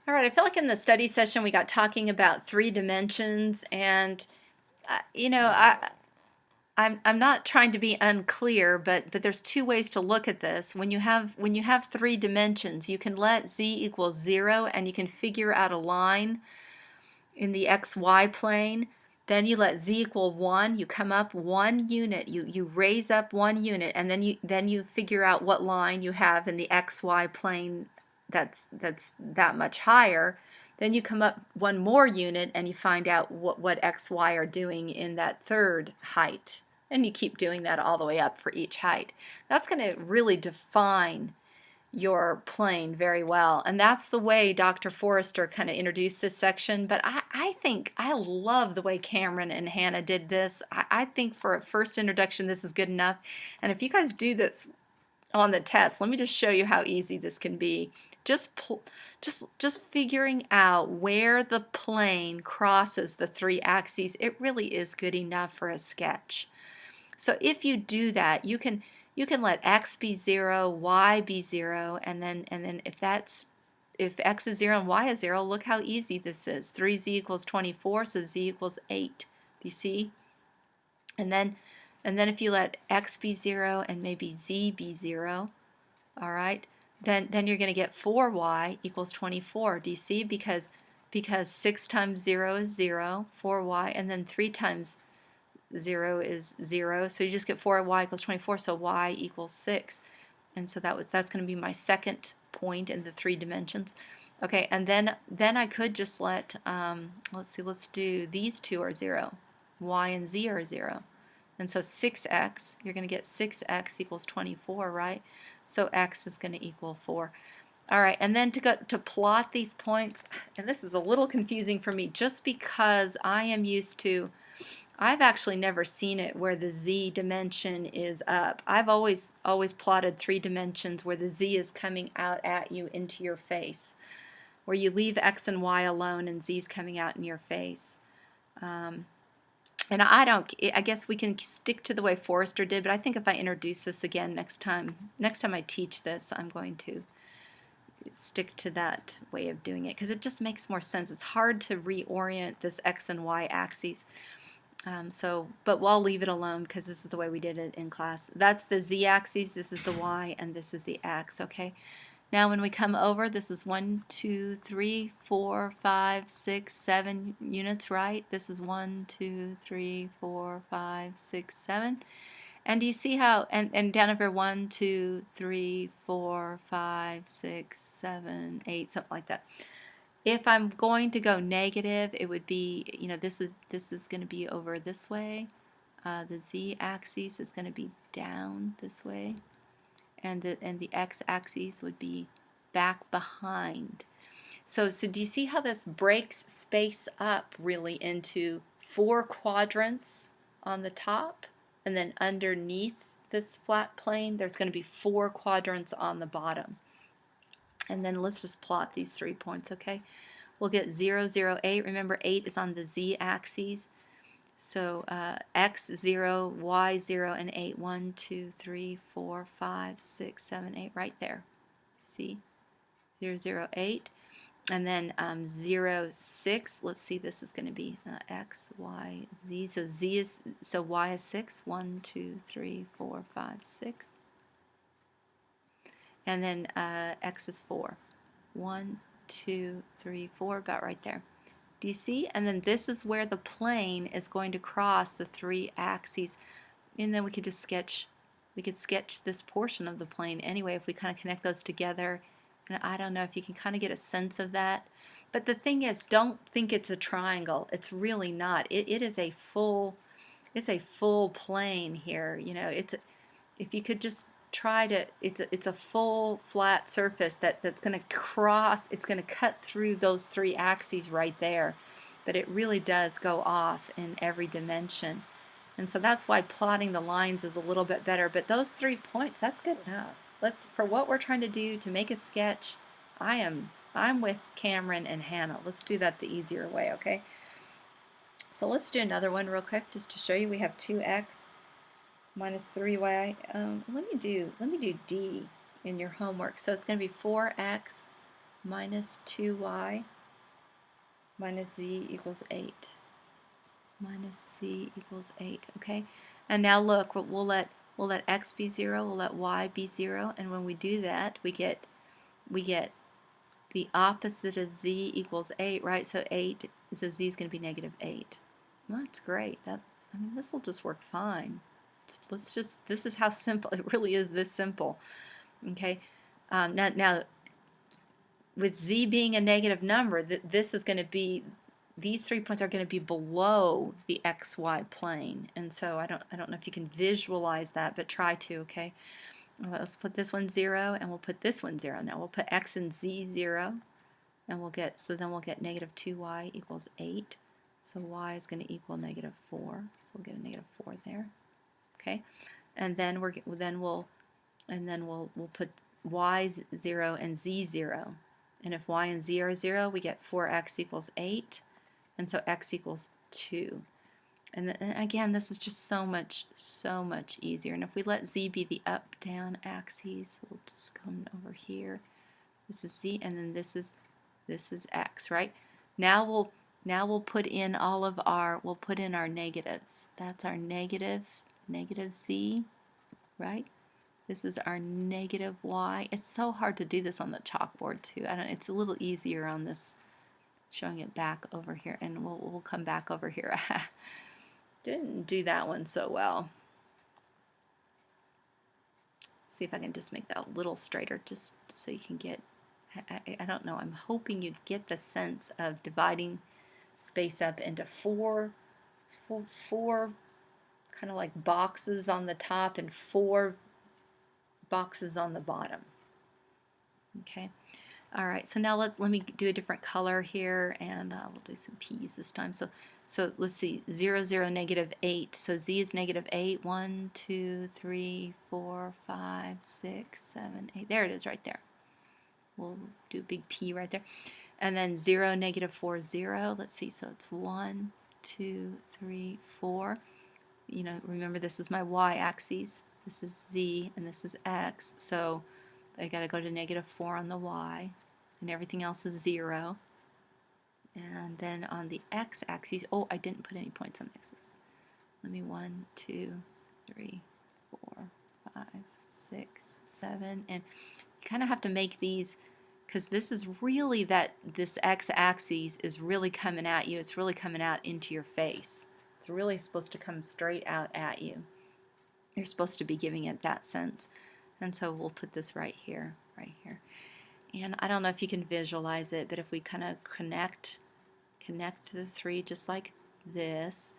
All right, I feel like in the study session we got talking about three dimensions, and you know, I'm not trying to be unclear, but there's two ways to look at this. When you have three dimensions, you can let z equal 0, and you can figure out a line in the xy plane. Then you let z equal 1. You come up 1 unit. You raise up 1 unit, and then you figure out what line you have in the xy plane that's that much higher. Then you come up one more unit and you find out what xy are doing in that third height. And you keep doing that all the way up for each height. That's going to really define your plane very well. And that's the way Dr. Forrester kind of introduced this section. But I think I love the way Cameron and Hannah did this. I think for a first introduction, this is good enough. And if you guys do this on the test, let me just show you how easy this can be. Just figuring out where the plane crosses the three axes, it really is good enough for a sketch. So if you do that, you can let x be 0, y be 0, and then if x is 0 and y is 0, look how easy this is. 3z equals 24, so z equals 8. Do you see? And then if you let x be 0 and maybe z be 0, all right, then you're going to get 4y equals 24. Do you see? Because 6 times 0 is 0, 4y, and then 3 times 0 is 0, so you just get 4y equals 24, so y equals 6. And so that's going to be my second point in the three dimensions. Okay, and then I could just let, let's do these two are 0. Y and z are 0. And so 6x, you're going to get 6x equals 24, right? So x is going to equal 4. All right, and then to plot these points, and this is a little confusing for me just because I am used to, I've actually never seen it where the z dimension is up. I've always plotted three dimensions where the z is coming out at you into your face, where you leave x and y alone and z is coming out in your face. And I guess we can stick to the way Forrester did, but I think if I introduce this again next time I teach this, I'm going to stick to that way of doing it because it just makes more sense. It's hard to reorient this x and y axes. But we'll leave it alone because this is the way we did it in class. That's the z-axis, this is the y, and this is the x, okay? Now when we come over, this is 1, 2, 3, 4, 5, 6, 7 units, right? This is 1, 2, 3, 4, 5, 6, 7. And do you see how, and down over 1, 2, 3, 4, 5, 6, 7, 8, something like that. If I'm going to go negative, it would be, this is going to be over this way. The z-axis is going to be down this way, and the x-axis would be back behind. So do you see how this breaks space up really into 4 quadrants on the top, and then underneath this flat plane, there's going to be 4 quadrants on the bottom. And then let's just plot these 3 points, okay? We'll get 0, 0, 8. Remember, 8 is on the z-axis. So x, 0, y, 0, and 8. 1, 2, 3, 4, 5, 6, 7, 8, right there. See? 0, 0, 8. And then 0, 6. Let's see, this is going to be x, y, z. So y is 6. 1, 2, 3, 4, 5, 6. And then x is 4. 1, 2, 3, 4, about right there. Do you see? And then this is where the plane is going to cross the 3 axes. And then we could just sketch this portion of the plane anyway if we kind of connect those together. And I don't know if you can kind of get a sense of that. But the thing is, don't think it's a triangle. It's really not. It is a full plane here. If you could just try to, it's a full flat surface that's going to cross, it's going to cut through those 3 axes right there, but it really does go off in every dimension. And so that's why plotting the lines is a little bit better, but those 3 points, that's good enough. For what we're trying to do to make a sketch, I'm with Cameron and Hannah. Let's do that the easier way, okay? So let's do another one real quick just to show you. We have 2x minus 3y. Let me do D in your homework. So it's going to be 4x minus 2y minus z equals 8. Minus z equals 8, okay? And now look, we'll let x be 0, we'll let y be 0, and when we do that, we get the opposite of z equals 8, right? So 8, so z is going to be negative 8. Well, that's great. I mean, this will just work fine. This is how simple, it really is this simple, okay? Now, with z being a negative number, this is going to be, these 3 points are going to be below the xy plane, and so I don't know if you can visualize that, but try to, okay? Let's put this one 0, and we'll put this one 0. Now we'll put x and z 0, and then we'll get negative 2y equals 8. So y is going to equal negative 4. So we'll get a negative 4 there, okay? And then we'll put y 0 and z 0. And if y and z are 0, we get 4x equals 8, and so x equals 2. And again, this is just so much easier. And if we let z be the up-down axes, we'll just come over here. This is z, and then this is x, right? Now we'll put in we'll put in our negatives. That's our negative z, right? This is our negative y. It's so hard to do this on the chalkboard too. It's a little easier on this, showing it back over here, and we'll come back over here. Didn't do that one so well. See if I can just make that a little straighter, just so you can get, I don't know, I'm hoping you get the sense of dividing space up into four kind of like boxes on the top and 4 boxes on the bottom. Okay. All right, so now let me do a different color here, and we'll do some P's this time. So let's see, 0, 0, negative 8. So z is negative 8. 1, 2, 3, 4, 5, 6, 7, 8. There it is right there. We'll do a big P right there. And then 0, negative 4, 0. Let's see, so it's 1, 2, 3, 4. You know, remember this is my y-axis. This is z, and this is x. So I got to go to negative 4 on the y, and everything else is 0. And then on the x-axis, oh, I didn't put any points on the x's. Let me 1, 2, 3, 4, 5, 6, 7, and you kind of have to make these, because this is really this x-axis is really coming at you. It's really coming out into your face. It's really supposed to come straight out at you. You're supposed to be giving it that sense. And so we'll put this right here, right here. And I don't know if you can visualize it, but if we kind of connect to the 3 just like this,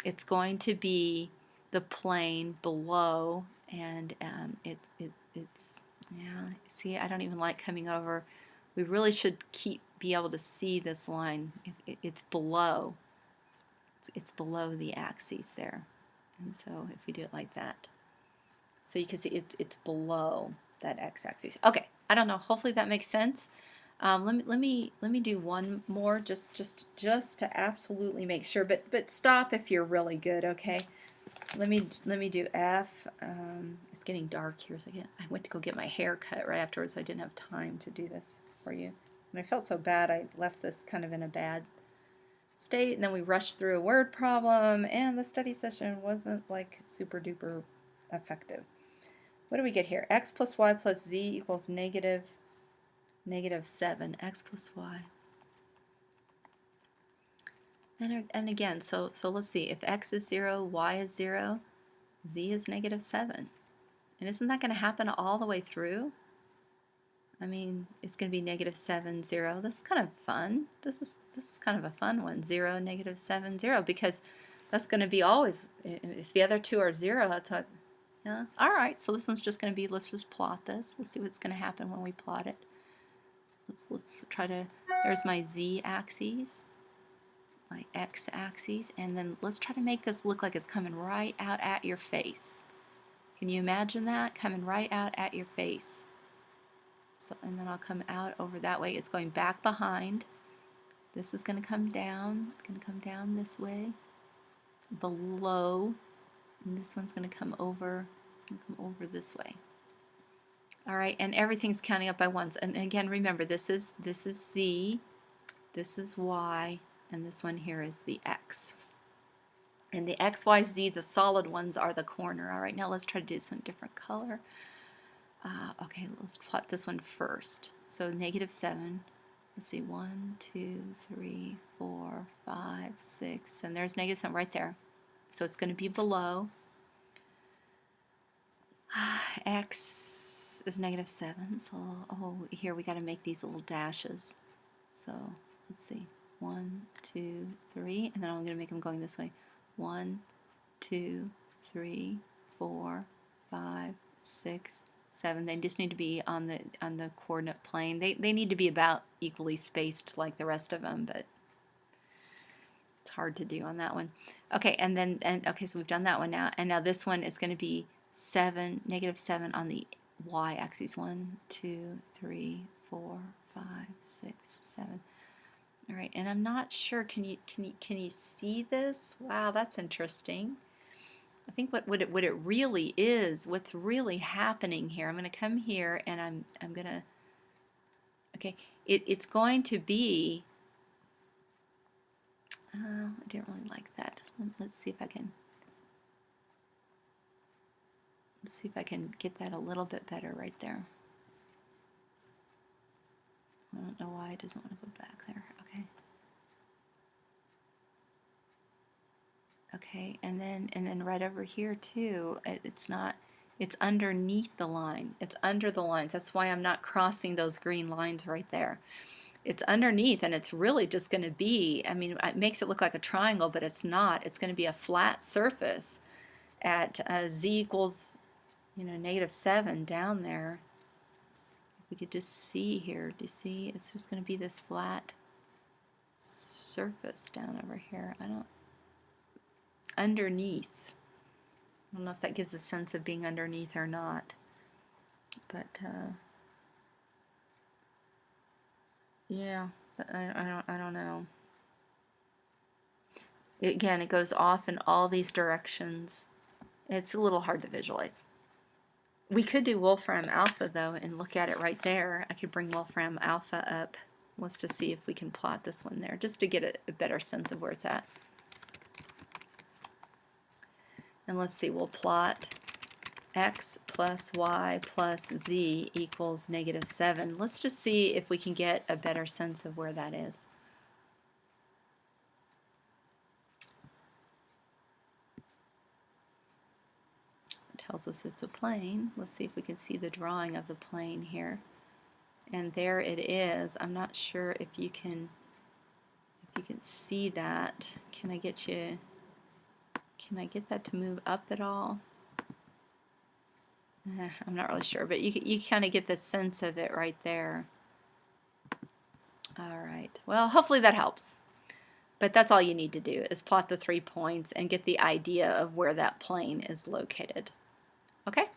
it's going to be the plane below, and it's, yeah, see, I don't even like coming over. We really should be able to see this line. It's below. It's below the axes there. And so if we do it like that, so you can see it's below that x-axis. Okay, I don't know. Hopefully that makes sense. Let me do one more just to absolutely make sure. But stop if you're really good. Okay. Let me do F. It's getting dark here, so I went to go get my hair cut right afterwards, so I didn't have time to do this for you. And I felt so bad. I left this kind of in a bad state, and then we rushed through a word problem, and the study session wasn't like super duper effective. What do we get here? X plus y plus z equals negative 7. X plus y. And again, so let's see. If x is 0, y is 0, z is negative 7. And isn't that going to happen all the way through? I mean, it's going to be negative 7, 0. This is kind of fun. This is kind of a fun one. 0, negative 7, 0, because that's going to be always, if the other two are 0, that's how, yeah. All right, so this one's just going to be, let's just plot this. Let's see what's going to happen when we plot it. Let's try to, there's my z-axis, my x-axis, and then let's try to make this look like it's coming right out at your face. Can you imagine that? Coming right out at your face. So, and then I'll come out over that way. It's going back behind. This is going to come down. It's going to come down this way. Below. And this one's going to come over. It's going to come over this way. All right, and everything's counting up by ones. And again, remember, this is z, this is y, and this one here is the x. And the x, y, z, the solid ones, are the corner. All right, now let's try to do some different color. Okay, let's plot this one first. So -7. Let's see, 1, 2, 3, 4, 5, 6, and there's -7 right there. So it's going to be below. X is -7, so here we got to make these little dashes. So let's see, 1, 2, 3, and then I'm going to make them going this way. 1, 2, 3, 4, 5, 6, 7. They just need to be on the coordinate plane. They need to be about equally spaced like the rest of them, but it's hard to do on that one. Okay, okay, so we've done that one now, and now this one is going to be -7 on the y-axis. 1, 2, 3, 4, 5, 6, 7. All right, and I'm not sure. Can you see this? Wow, that's interesting. I think what it really is, what's really happening here. I'm going to come here and I'm going to. Okay, it's going to be. I didn't really like that. Let's see if I can. Let's see if I can get that a little bit better right there. I don't know why it doesn't want to go back there. Okay. Okay, and then right over here too, it's underneath the line. It's under the lines. That's why I'm not crossing those green lines right there. It's underneath, and it's really just going to be, I mean, it makes it look like a triangle, but it's not. It's going to be a flat surface at z equals, -7 down there. If we could just see here, do you see? It's just going to be this flat surface down over here. Underneath. I don't know if that gives a sense of being underneath or not, but yeah, I don't know. Again, it goes off in all these directions. It's a little hard to visualize. We could do Wolfram Alpha though and look at it right there. I could bring Wolfram Alpha up. Let's just see if we can plot this one there, just to get a better sense of where it's at. And let's see, we'll plot x plus y plus z equals -7. Let's just see if we can get a better sense of where that is. It tells us it's a plane. Let's see if we can see the drawing of the plane here. And there it is. I'm not sure if you can see that. Can I get that to move up at all? I'm not really sure, but you kind of get the sense of it right there. All right. Well, hopefully that helps. But that's all you need to do is plot the 3 points and get the idea of where that plane is located. Okay?